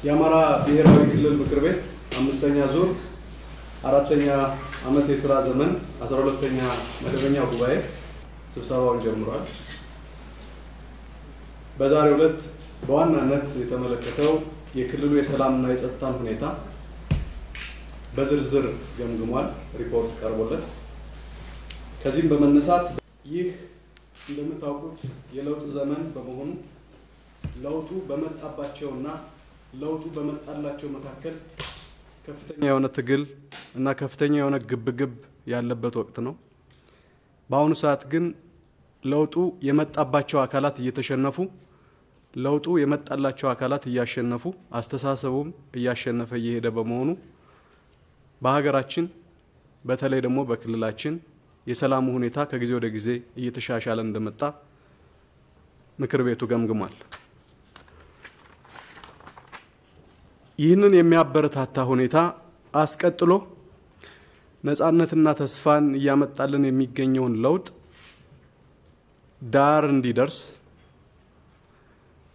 የአማራ ብሔራዊ ክልል ምክር ቤት አምስተኛ ዙር አራተኛ ዓመት የሥራ ዘመን 12ኛ መደበኛ ጉባኤ ስብሰባውን ጀምሯል። በዛሬው ዕለት በዋናነት የተመለከተው የክልሉ የሰላምና የጸጥታን ሁኔታ በዝርዝር ገምግሟል። ሪፖርት ቀርቦለት ከዚህም በመነሳት ይህ እንደምታውቁት የለውጥ ዘመን በመሆኑ ለውጡ በመጣባቸውና ለውጡ በመጣላቸው መካከል ከፍተኛ የሆነ ትግል እና ከፍተኛ የሆነ ግብግብ ያለበት ወቅት ነው። በአሁኑ ሰዓት ግን ለውጡ የመጣባቸው አካላት እየተሸነፉ ለውጡ የመጣላቸው አካላት እያሸነፉ አስተሳሰቡም እያሸነፈ እየሄደ በመሆኑ በሀገራችን በተለይ ደግሞ በክልላችን የሰላሙ ሁኔታ ከጊዜ ወደ ጊዜ እየተሻሻለ እንደመጣ ምክር ቤቱ ገምግሟል። ይህንን የሚያበረታታ ሁኔታ አስቀጥሎ ነፃነትና ተስፋን እያመጣልን የሚገኘውን ለውጥ ዳር እንዲደርስ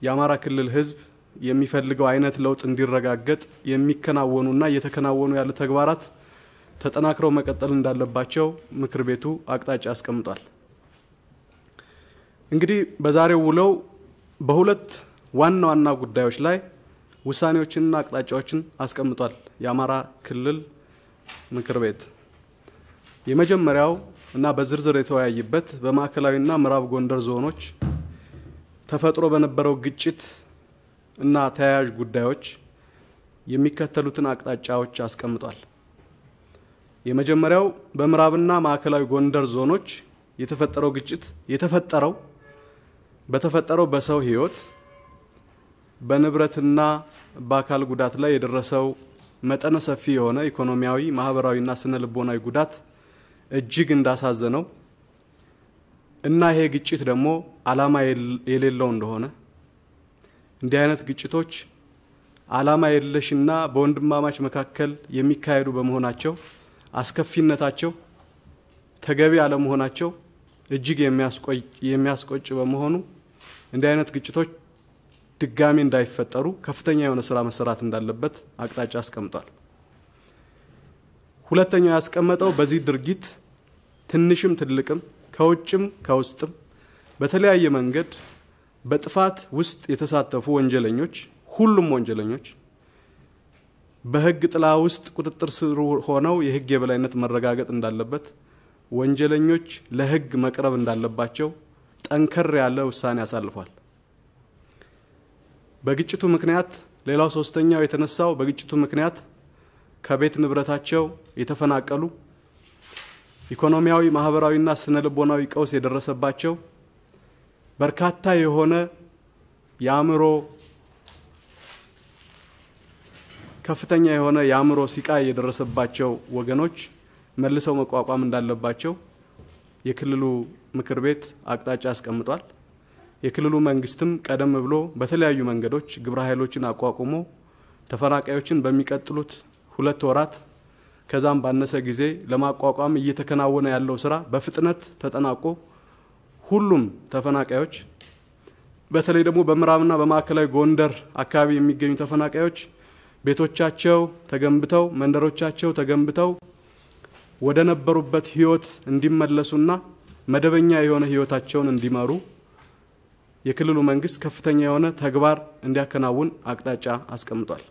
የአማራ ክልል ሕዝብ የሚፈልገው አይነት ለውጥ እንዲረጋገጥ የሚከናወኑና እየተከናወኑ ያሉ ተግባራት ተጠናክረው መቀጠል እንዳለባቸው ምክር ቤቱ አቅጣጫ አስቀምጧል። እንግዲህ በዛሬው ውለው በሁለት ዋና ዋና ጉዳዮች ላይ ውሳኔዎችንና አቅጣጫዎችን አስቀምጧል የአማራ ክልል ምክር ቤት። የመጀመሪያው እና በዝርዝር የተወያየበት በማዕከላዊና ምዕራብ ጎንደር ዞኖች ተፈጥሮ በነበረው ግጭት እና ተያያዥ ጉዳዮች የሚከተሉትን አቅጣጫዎች አስቀምጧል። የመጀመሪያው በምዕራብና ማዕከላዊ ጎንደር ዞኖች የተፈጠረው ግጭት በተፈጠረው በሰው ሕይወት በንብረትና በአካል ጉዳት ላይ የደረሰው መጠነ ሰፊ የሆነ ኢኮኖሚያዊ፣ ማህበራዊና ስነ ልቦናዊ ጉዳት እጅግ እንዳሳዘነው እና ይሄ ግጭት ደግሞ ዓላማ የሌለው እንደሆነ እንዲህ አይነት ግጭቶች ዓላማ የለሽና በወንድማማች መካከል የሚካሄዱ በመሆናቸው አስከፊነታቸው ተገቢ አለመሆናቸው እጅግ የሚያስቆጭ በመሆኑ እንዲህ አይነት ግጭቶች ድጋሚ እንዳይፈጠሩ ከፍተኛ የሆነ ስራ መሰራት እንዳለበት አቅጣጫ አስቀምጧል። ሁለተኛው ያስቀመጠው በዚህ ድርጊት ትንሽም ትልቅም ከውጭም ከውስጥም በተለያየ መንገድ በጥፋት ውስጥ የተሳተፉ ወንጀለኞች ሁሉም ወንጀለኞች በሕግ ጥላ ውስጥ ቁጥጥር ስር ሆነው የሕግ የበላይነት መረጋገጥ እንዳለበት ወንጀለኞች ለሕግ መቅረብ እንዳለባቸው ጠንከር ያለ ውሳኔ ያሳልፏል። በግጭቱ ምክንያት ሌላው ሶስተኛው የተነሳው በግጭቱ ምክንያት ከቤት ንብረታቸው የተፈናቀሉ ኢኮኖሚያዊ፣ ማህበራዊና ስነ ልቦናዊ ቀውስ የደረሰባቸው በርካታ የሆነ ከፍተኛ የሆነ የአእምሮ ሲቃይ የደረሰባቸው ወገኖች መልሰው መቋቋም እንዳለባቸው የክልሉ ምክር ቤት አቅጣጫ አስቀምጧል። የክልሉ መንግስትም ቀደም ብሎ በተለያዩ መንገዶች ግብረ ኃይሎችን አቋቁሞ ተፈናቃዮችን በሚቀጥሉት 2 ወራት ከዛም ባነሰ ጊዜ ለማቋቋም እየተከናወነ ያለው ስራ በፍጥነት ተጠናቆ ሁሉም ተፈናቃዮች በተለይ ደግሞ በምዕራብና በማዕከላዊ ጎንደር አካባቢ የሚገኙ ተፈናቃዮች ቤቶቻቸው ተገንብተው መንደሮቻቸው ተገንብተው ወደ ነበሩበት ህይወት እንዲመለሱና መደበኛ የሆነ ህይወታቸውን እንዲመሩ የክልሉ መንግስት ከፍተኛ የሆነ ተግባር እንዲያከናውን አቅጣጫ አስቀምጧል።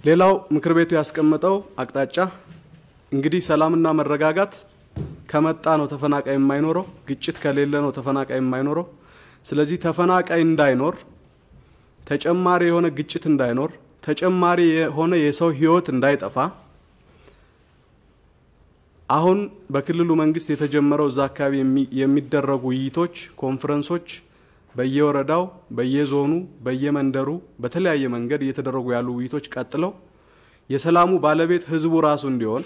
ሌላው ምክር ቤቱ ያስቀመጠው አቅጣጫ እንግዲህ ሰላምና መረጋጋት ከመጣ ነው ተፈናቃይ የማይኖረው፣ ግጭት ከሌለ ነው ተፈናቃይ የማይኖረው። ስለዚህ ተፈናቃይ እንዳይኖር፣ ተጨማሪ የሆነ ግጭት እንዳይኖር፣ ተጨማሪ የሆነ የሰው ህይወት እንዳይጠፋ አሁን በክልሉ መንግስት የተጀመረው እዛ አካባቢ የሚደረጉ ውይይቶች፣ ኮንፈረንሶች በየወረዳው፣ በየዞኑ፣ በየመንደሩ በተለያየ መንገድ እየተደረጉ ያሉ ውይይቶች ቀጥለው የሰላሙ ባለቤት ህዝቡ ራሱ እንዲሆን፣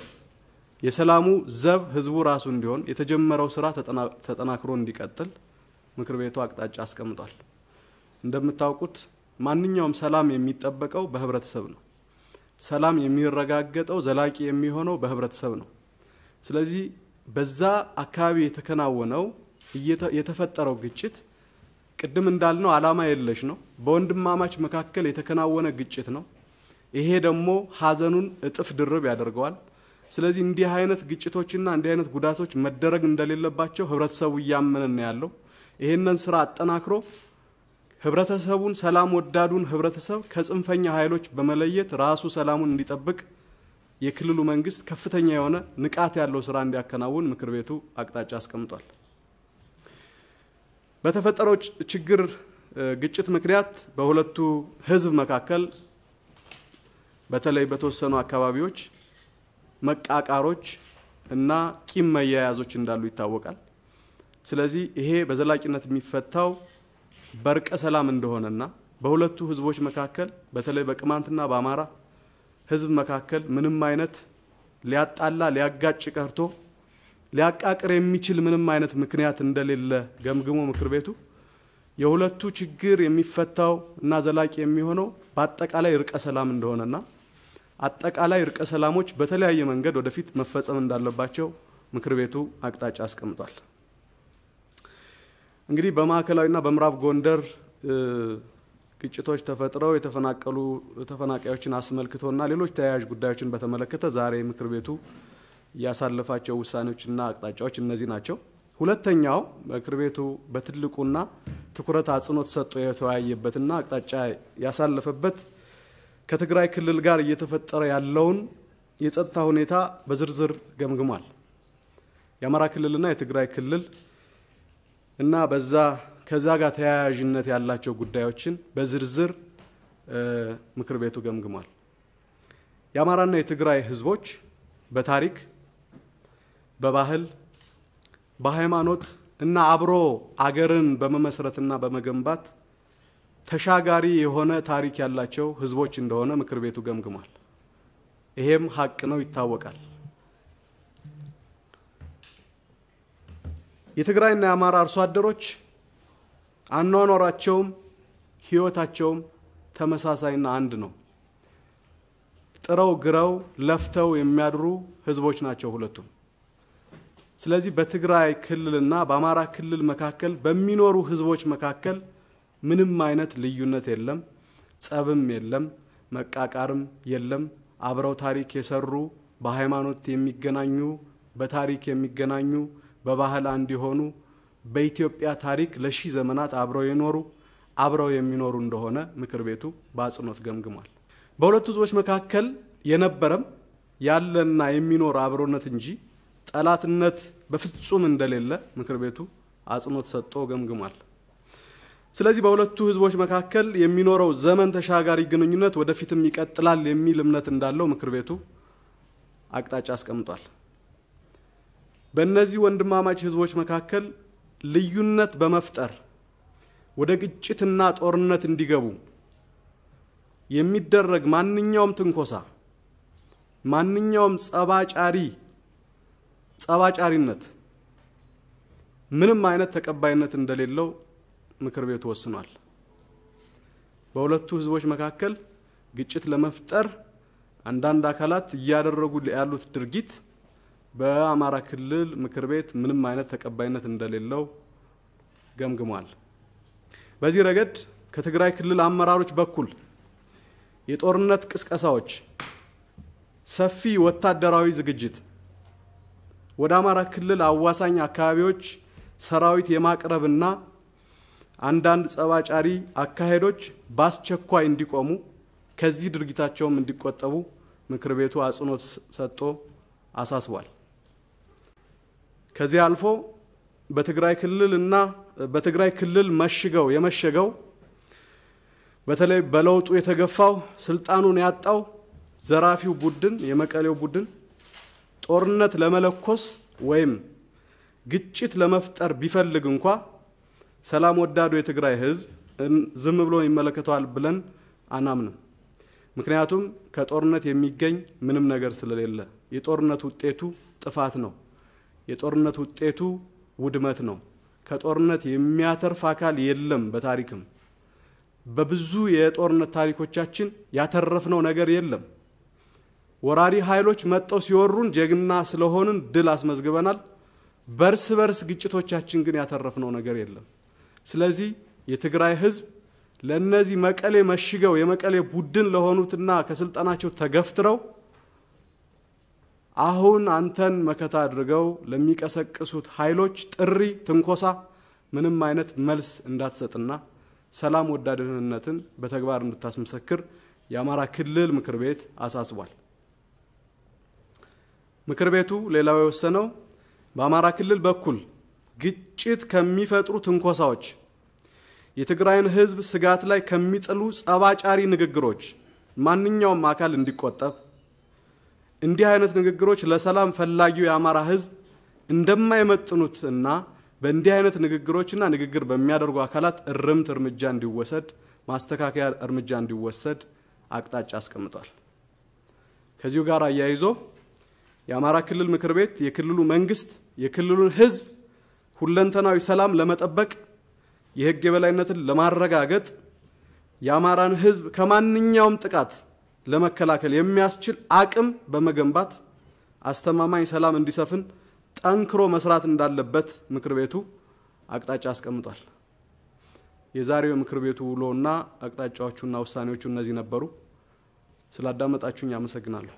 የሰላሙ ዘብ ህዝቡ ራሱ እንዲሆን የተጀመረው ስራ ተጠናክሮ እንዲቀጥል ምክር ቤቱ አቅጣጫ አስቀምጧል። እንደምታውቁት ማንኛውም ሰላም የሚጠበቀው በህብረተሰብ ነው። ሰላም የሚረጋገጠው ዘላቂ የሚሆነው በህብረተሰብ ነው። ስለዚህ በዛ አካባቢ የተከናወነው የተፈጠረው ግጭት ቅድም እንዳልነው ዓላማ የለሽ ነው በወንድማማች መካከል የተከናወነ ግጭት ነው ይሄ ደግሞ ሐዘኑን እጥፍ ድርብ ያደርገዋል ስለዚህ እንዲህ አይነት ግጭቶችና እንዲህ አይነት ጉዳቶች መደረግ እንደሌለባቸው ህብረተሰቡ ያመነን ያለው ይሄንን ስራ አጠናክሮ ህብረተሰቡን ሰላም ወዳዱን ህብረተሰብ ከጽንፈኛ ኃይሎች በመለየት ራሱ ሰላሙን እንዲጠብቅ የክልሉ መንግስት ከፍተኛ የሆነ ንቃት ያለው ስራ እንዲያከናውን ምክር ቤቱ አቅጣጫ አስቀምጧል በተፈጠረው ችግር ግጭት ምክንያት በሁለቱ ህዝብ መካከል በተለይ በተወሰኑ አካባቢዎች መቃቃሮች እና ቂም መያያዞች እንዳሉ ይታወቃል ስለዚህ ይሄ በዘላቂነት የሚፈታው በርቀ ሰላም እንደሆነና በሁለቱ ህዝቦች መካከል በተለይ በቅማንትና በአማራ ህዝብ መካከል ምንም አይነት ሊያጣላ ሊያጋጭ ቀርቶ ሊያቃቅር የሚችል ምንም አይነት ምክንያት እንደሌለ ገምግሞ ምክር ቤቱ የሁለቱ ችግር የሚፈታው እና ዘላቂ የሚሆነው በአጠቃላይ ርቀ ሰላም እንደሆነና አጠቃላይ ርቀ ሰላሞች በተለያየ መንገድ ወደፊት መፈጸም እንዳለባቸው ምክር ቤቱ አቅጣጫ አስቀምጧል እንግዲህ በማዕከላዊና በምዕራብ ጎንደር ግጭቶች ተፈጥረው የተፈናቀሉ ተፈናቃዮችን አስመልክቶና ሌሎች ተያያዥ ጉዳዮችን በተመለከተ ዛሬ ምክር ቤቱ ያሳለፋቸው ውሳኔዎችና አቅጣጫዎች እነዚህ ናቸው ሁለተኛው ምክር ቤቱ በትልቁና ትኩረት አጽንኦት ሰጥቶ የተወያየበትና አቅጣጫ ያሳለፈበት ከትግራይ ክልል ጋር እየተፈጠረ ያለውን የጸጥታ ሁኔታ በዝርዝር ገምግሟል የአማራ ክልልና የትግራይ ክልል እና ከዛ ጋር ተያያዥነት ያላቸው ጉዳዮችን በዝርዝር ምክር ቤቱ ገምግሟል የአማራና የትግራይ ህዝቦች በታሪክ በባህል በሃይማኖት እና አብሮ አገርን በመመስረትና በመገንባት ተሻጋሪ የሆነ ታሪክ ያላቸው ህዝቦች እንደሆነ ምክር ቤቱ ገምግሟል ይሄም ሀቅ ነው ይታወቃል የትግራይና የአማራ አርሶ አደሮች አኗኗራቸውም ህይወታቸውም ተመሳሳይና አንድ ነው ጥረው ግረው ለፍተው የሚያድሩ ህዝቦች ናቸው ሁለቱም ስለዚህ በትግራይ ክልልና በአማራ ክልል መካከል በሚኖሩ ህዝቦች መካከል ምንም አይነት ልዩነት የለም ጸብም የለም መቃቃርም የለም አብረው ታሪክ የሰሩ በሃይማኖት የሚገናኙ በታሪክ የሚገናኙ በባህል አንድ የሆኑ በኢትዮጵያ ታሪክ ለሺህ ዘመናት አብረው የሚኖሩ እንደሆነ ምክር ቤቱ በአጽንኦት ገምግሟል በሁለቱ ህዝቦች መካከል የነበረም ያለና የሚኖር አብሮነት እንጂ ጠላትነት በፍጹም እንደሌለ ምክር ቤቱ አጽንኦት ሰጥቶ ገምግሟል ስለዚህ በሁለቱ ህዝቦች መካከል የሚኖረው ዘመን ተሻጋሪ ግንኙነት ወደፊትም ይቀጥላል የሚል እምነት እንዳለው ምክር ቤቱ አቅጣጫ አስቀምጧል በእነዚህ ወንድማማች ህዝቦች መካከል ልዩነት በመፍጠር ወደ ግጭትና ጦርነት እንዲገቡ የሚደረግ ማንኛውም ትንኮሳ ማንኛውም ጸባጫሪነት ምንም አይነት ተቀባይነት እንደሌለው ምክር ቤቱ ወስኗል በሁለቱ ህዝቦች መካከል ግጭት ለመፍጠር አንዳንድ አካላት እያደረጉ ያሉት ድርጊት በአማራ ክልል ምክር ቤት ምንም አይነት ተቀባይነት እንደሌለው ገምግሟል በዚህ ረገድ ከትግራይ ክልል አመራሮች በኩል የጦርነት ቅስቀሳዎች ሰፊ ወታደራዊ ዝግጅት ወደ አማራ ክልል አዋሳኝ አካባቢዎች ሰራዊት የማቅረብና አንዳንድ ጸባጫሪ አካሄዶች በአስቸኳይ እንዲቆሙ ከዚህ ድርጊታቸውም እንዲቆጠቡ ምክር ቤቱ አጽንኦት ሰጥቶ አሳስቧል ከዚህ አልፎ በትግራይ ክልል የመሸገው በተለይ በለውጡ የተገፋው ስልጣኑን ያጣው ዘራፊው ቡድን የመቀሌው ቡድን ጦርነት ለመለኮስ ወይም ግጭት ለመፍጠር ቢፈልግ እንኳን ሰላም ወዳዱ የትግራይ ህዝብ ዝም ብሎ ይመለከታል ብለን አናምንም ምክንያቱም ከጦርነት የሚገኝ ምንም ነገር ስለሌለ የጦርነት ውጤቱ ጥፋት ነው የጦርነት ውጤቱ ውድመት ነው ከጦርነት የሚያተርፍ አካል የለም በታሪክም በብዙ የጦርነት ታሪኮቻችን ያተረፍነው ነገር የለም ወራሪ ኃይሎች መጣው ሲወሩን ጀግና ስለሆንን ድል አስመዝግበናል በርስ ግጭቶቻችን ግን ያተረፍነው ነገር የለም ስለዚህ የትግራይ ህዝብ ለነዚህ መቀሌ መሽገው የመቀሌ ቡድን ለሆኑትና ከስልጣናቸው ተገፍትረው አሁን አንተን መከታ አድርገው ለሚቀሰቅሱት ኃይሎች ጥሪ ትንኮሳ ምንም አይነት መልስ እንዳትሰጥና ሰላም ወዳድነትን በተግባር እንድታስመሰክር የአማራ ክልል ምክር ቤት አሳስቧል። ምክር ቤቱ ሌላው የወሰነው በአማራ ክልል በኩል ግጭት ከሚፈጥሩ ትንኮሳዎች የትግራይን ህዝብ ስጋት ላይ ከሚጥሉ ጸባጫሪ ንግግሮች ማንኛውም አካል እንዲቆጠብ እንዲህ አይነት ንግግሮች ለሰላም ፈላጊው የአማራ ህዝብ እንደማይመጥኑትና በእንዲህ አይነት ንግግሮችና ንግግር በሚያደርጉ አካላት እርምጃ እንዲወሰድ ማስተካከያ እርምጃ እንዲወሰድ አቅጣጫ አስቀምጧል። ከዚሁ ጋር አያይዞ የአማራ ክልል ምክር ቤት የክልሉ መንግስት የክልሉን ህዝብ ሁለንተናዊ ሰላም ለመጠበቅ የህግ የበላይነትን ለማረጋገጥ የአማራን ህዝብ ከማንኛውም ጥቃት ለመከላከል የሚያስችል አቅም በመገንባት አስተማማኝ ሰላም እንዲሰፍን ጠንክሮ መስራት እንዳለበት ምክር ቤቱ አቅጣጫ አስቀምጧል። የዛሬው ምክር ቤቱ ውሎና አቅጣጫዎቹና ውሳኔዎቹ እነዚህ ነበሩ። ስላዳመጣችሁኝ አመሰግናለሁ።